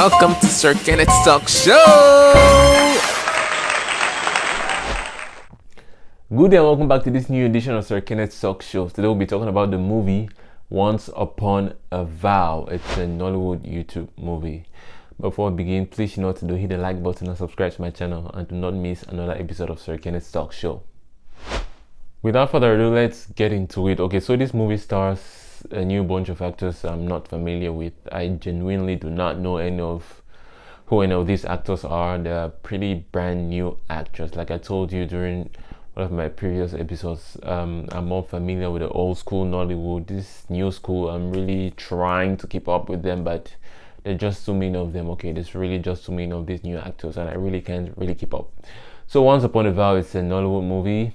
welcome to Sir-Kenneth's Talk Show! Good day and welcome back to this new edition of Sir-Kenneth's Talk Show. Today we'll be talking about the movie Once Upon a Vow. It's a Nollywood YouTube movie. Before we begin, please note to hit the like button and subscribe to my channel and do not miss another episode of Sir-Kenneth's Talk Show. Without further ado, let's get into it. Okay, so this movie stars a new bunch of actors I'm not familiar with. I genuinely do not know who any of these actors are. They're pretty brand new actors. Like I told you during one of my previous episodes, I'm more familiar with the old school Nollywood. This new school, I'm really trying to keep up with them, but there's just too many of them. Okay, there's really just too many of these new actors and I really can't really keep up. So Once Upon a Vow, it's a Nollywood movie.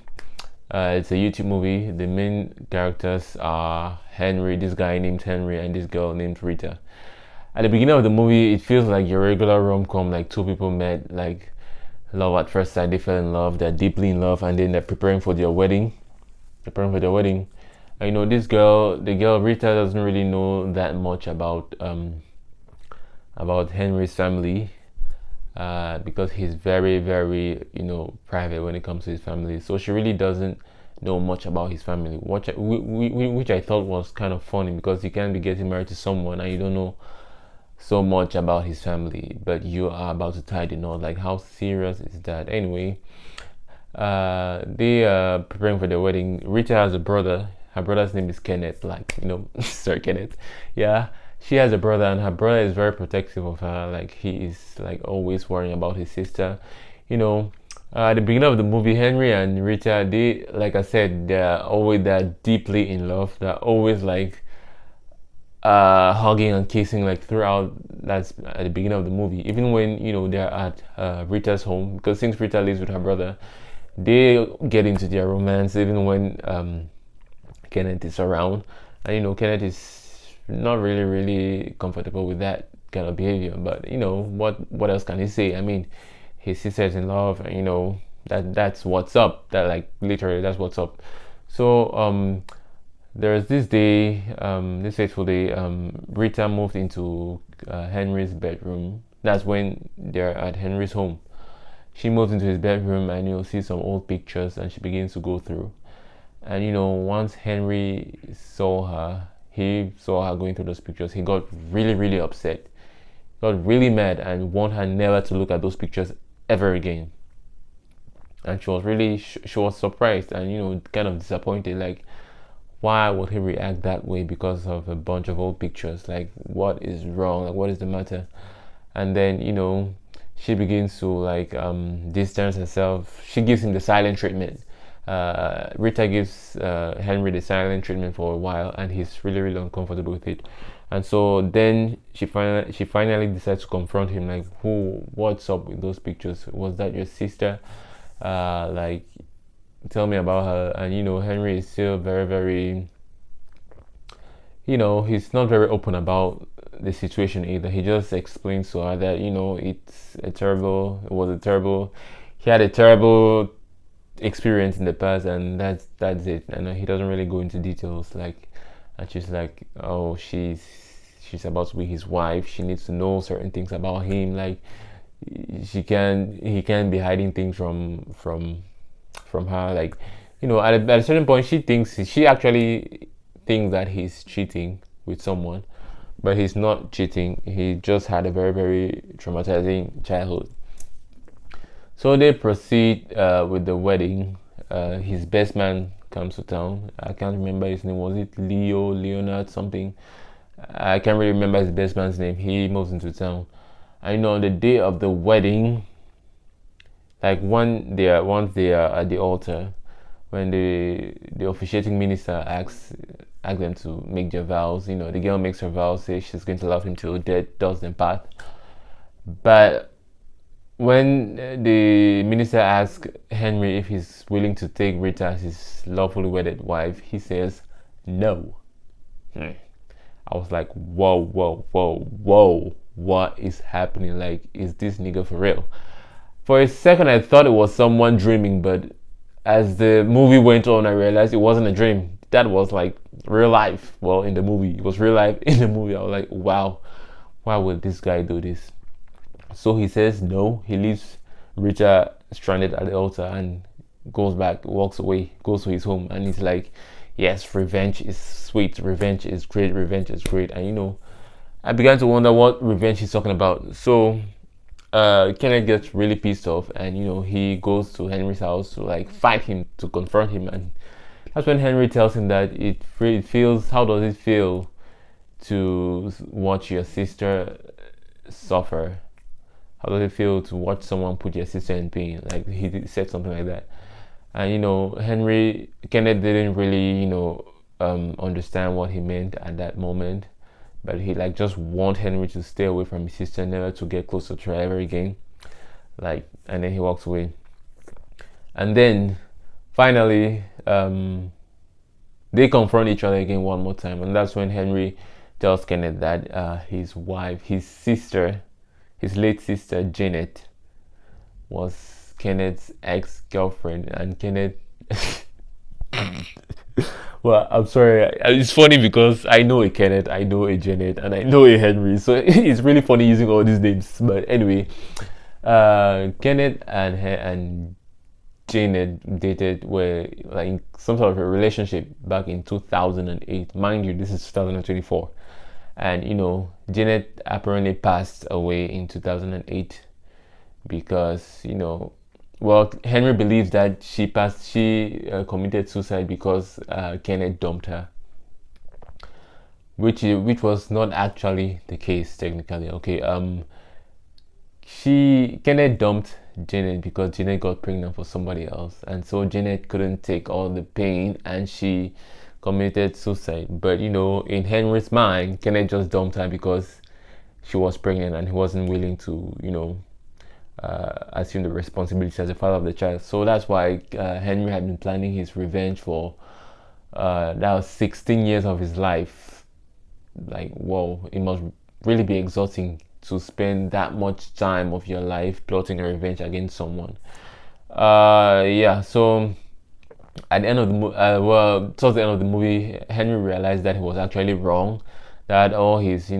It's a YouTube movie. The main characters are Henry, this guy named Henry, and this girl named Rita. At the beginning of the movie, it feels like your regular rom-com, like two people met, like love at first sight. They fell in love, they're deeply in love, and then they're preparing for their wedding. And you know, the girl Rita doesn't really know that much about Henry's family. Because he's very, very, private when it comes to his family. So she really doesn't know much about his family, which I thought was kind of funny, because you can't be getting married to someone and you don't know so much about his family, but you are about to tie the knot. Like, how serious is that? Anyway, they are preparing for their wedding. Rita has a brother. Her brother's name is Kenneth, Sir-Kenneth. Yeah. She has a brother, and her brother is very protective of her. Like, he is like always worrying about his sister. At the beginning of the movie, Henry and Rita, they, like I said, they're deeply in love. They're always like hugging and kissing, like throughout. That's at the beginning of the movie. Even when they're at Rita's home, because since Rita lives with her brother, they get into their romance even when Kenneth is around. And Kenneth is not really comfortable with that kind of behavior, but what else can he say? I mean, his sister's in love, and that's what's up. That, like, literally, that's what's up. So there's this day, this fateful day, Rita moved into Henry's bedroom. That's when they're at Henry's home. She moved into his bedroom, and you'll see some old pictures, and she begins to go through. And once Henry saw her going through those pictures, he got really upset, got really mad, and warned her never to look at those pictures ever again. And she was surprised and kind of disappointed. Like, why would he react that way because of a bunch of old pictures? Like, what is wrong? Like, what is the matter? And then she begins to distance herself. She gives him the silent treatment. Rita gives Henry the silent treatment for a while, and he's really uncomfortable with it. And so then she finally decides to confront him, like, what's up with those pictures? Was that your sister? Like, tell me about her. And Henry is still very he's not very open about the situation either. He just explains to her that he had a terrible experience in the past, and that's it. And he doesn't really go into details. Like, and she's like, oh, she's about to be his wife. She needs to know certain things about him. Like, he can't be hiding things from her. Like, at a certain point, she actually thinks that he's cheating with someone, but he's not cheating. He just had a very traumatizing childhood. So they proceed with the wedding. His best man comes to town. I can't remember his name. Was it Leonard something? I can't really remember his best man's name. He moves into town. I know on the day of the wedding, like once they are at the altar, when the officiating minister asks them to make their vows. The girl makes her vows, says she's going to love him till death does them part. But when the minister asks Henry if he's willing to take Rita as his lawfully wedded wife, he says no. I was like, whoa, what is happening? Like, is this nigga for real? For a second, I thought it was someone dreaming, but as the movie went on, I realized it wasn't a dream. That was like real life. Well, in the movie, it was real life in the movie. I was like, wow, why would this guy do this? So he says no. He leaves Rita stranded at the altar and goes back, walks away, goes to his home, and he's like, "Yes, revenge is sweet. Revenge is great. Revenge is great." And I began to wonder what revenge he's talking about. So Kenneth gets really pissed off, and he goes to Henry's house to like fight him, to confront him, and that's when Henry tells him that it feels. How does it feel to watch your sister suffer? How does it feel to watch someone put your sister in pain? Like he said something like that, and Henry Kenneth didn't really understand what he meant at that moment, but he like just want Henry to stay away from his sister, never to get closer to her ever again. Like, and then he walks away, and then finally they confront each other again one more time, and that's when Henry tells Kenneth that his wife, his sister, his late sister Janet, was Kenneth's ex-girlfriend, and Kenneth. Well, I'm sorry. It's funny because I know a Kenneth, I know a Janet, and I know a Henry. So it's really funny using all these names. But anyway, Kenneth and Janet dated, were like in some sort of a relationship back in 2008. Mind you, this is 2024. And Janet apparently passed away in 2008 because well, Henry believes that she committed suicide because Kenneth dumped her, which was not actually the case technically. Okay, Kenneth dumped Janet because Janet got pregnant for somebody else, and so Janet couldn't take all the pain and she committed suicide. But in Henry's mind, Kenneth just dumped her because she was pregnant and he wasn't willing to assume the responsibility as a father of the child. So that's why Henry had been planning his revenge for that was 16 years of his life. Like, whoa, it must really be exhausting to spend that much time of your life plotting a revenge against someone. Yeah, so at the end of the towards the end of the movie, Henry realized that he was actually wrong, that all his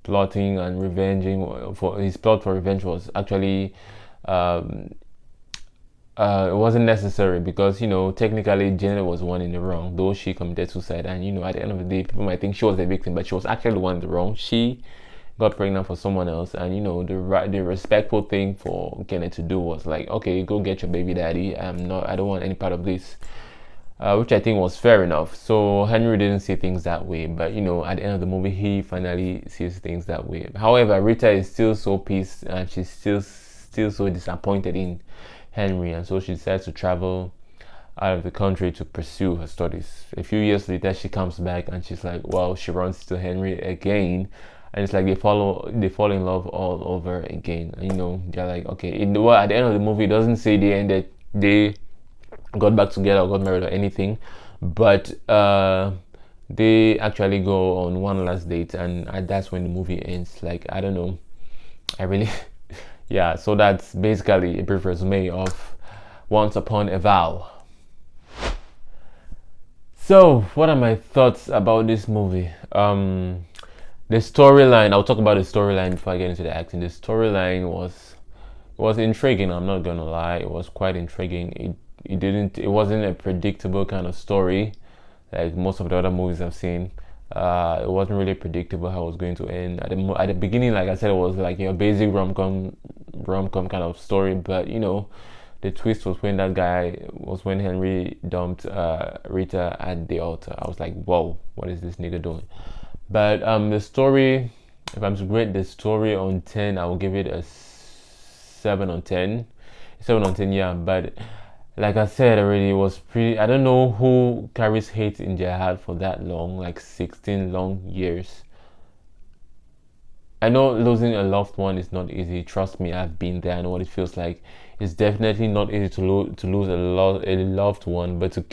plotting and revenging for his plot for revenge was actually it wasn't necessary, because technically Janet was the one in the wrong, though she committed suicide. And at the end of the day, people might think she was the victim, but she was actually the one in the wrong. She got pregnant for someone else, and the respectful thing for Kenneth to do was like, okay, go get your baby daddy. I don't want any part of this, which I think was fair enough. So Henry didn't see things that way, but at the end of the movie, he finally sees things that way. However, Rita is still so pissed, and she's still so disappointed in Henry, and so she decides to travel out of the country to pursue her studies. A few years later, she comes back and she's like, well, she runs to Henry again, and it's like they fall in love all over again. And, they're like, okay. At the end of the movie, it doesn't say they got back together or got married or anything, but they actually go on one last date, and that's when the movie ends. Like, I don't know, I really yeah. So that's basically a brief resume of Once Upon a Vow. So what are my thoughts about this movie? The storyline, I'll talk about the storyline before I get into the acting. The storyline was intriguing, I'm not gonna lie. It was quite intriguing. It wasn't a predictable kind of story like most of the other movies I've seen. It wasn't really predictable how it was going to end. At the beginning, like I said, it was like your basic rom-com kind of story, but the twist was when Henry dumped Rita at the altar. I was like, whoa, what is this nigga doing? But the story, if I'm to rate the story on 10, I will give it a 7 on 10. 7 on 10, yeah. But like I said already, it was pretty. I don't know who carries hate in their heart for that long, like 16 long years. I know losing a loved one is not easy. Trust me, I've been there. I know what it feels like. It's definitely not easy to lose a loved one, but to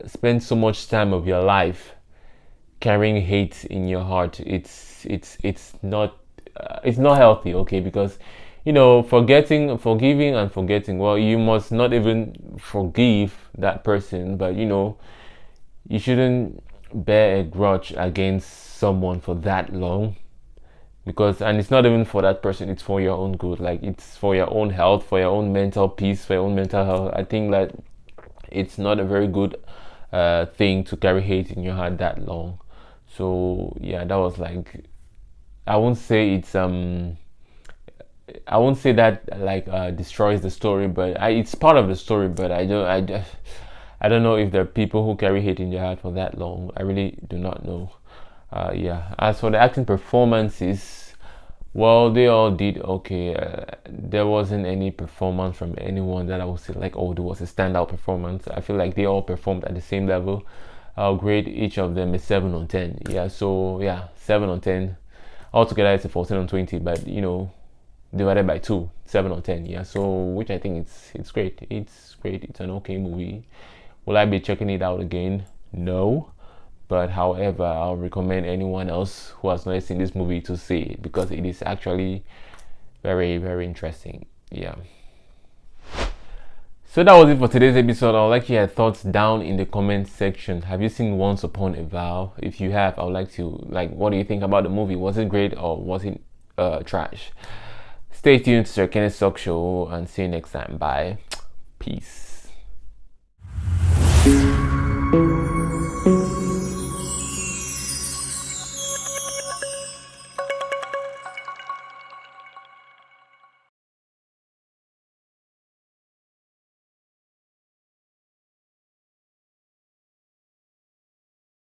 spend so much time of your life carrying hate in your heart, it's not healthy. Okay, because forgiving and forgetting, well, you must not even forgive that person, but you shouldn't bear a grudge against someone for that long, because, and it's not even for that person, it's for your own good, like it's for your own health, for your own mental peace, for your own mental health. I think that it's not a very good thing to carry hate in your heart that long. So yeah, that was like, I won't say it's I won't say that like destroys the story, but it's part of the story. But I don't know if there are people who carry hate in their heart for that long. I really do not know. Yeah. As for the acting performances, well, they all did okay. There wasn't any performance from anyone that I would say like, oh, there was a standout performance. I feel like they all performed at the same level. I'll grade each of them a 7 on 10. Yeah. So yeah, 7 on 10. Altogether, it's a 14 on 20. But divided by 2, 7 on 10. Yeah. So which I think it's great. It's great. It's an okay movie. Will I be checking it out again? No. But however, I'll recommend anyone else who has not seen this movie to see it, because it is actually very, very interesting. Yeah. So that was it for today's episode. I would like your thoughts down in the comment section. Have you seen Once Upon a Vow? If you have, I would like to, like, what do you think about the movie? Was it great or was it trash? Stay tuned to Sir-Kenneth Talk Show and see you next time. Bye. Peace.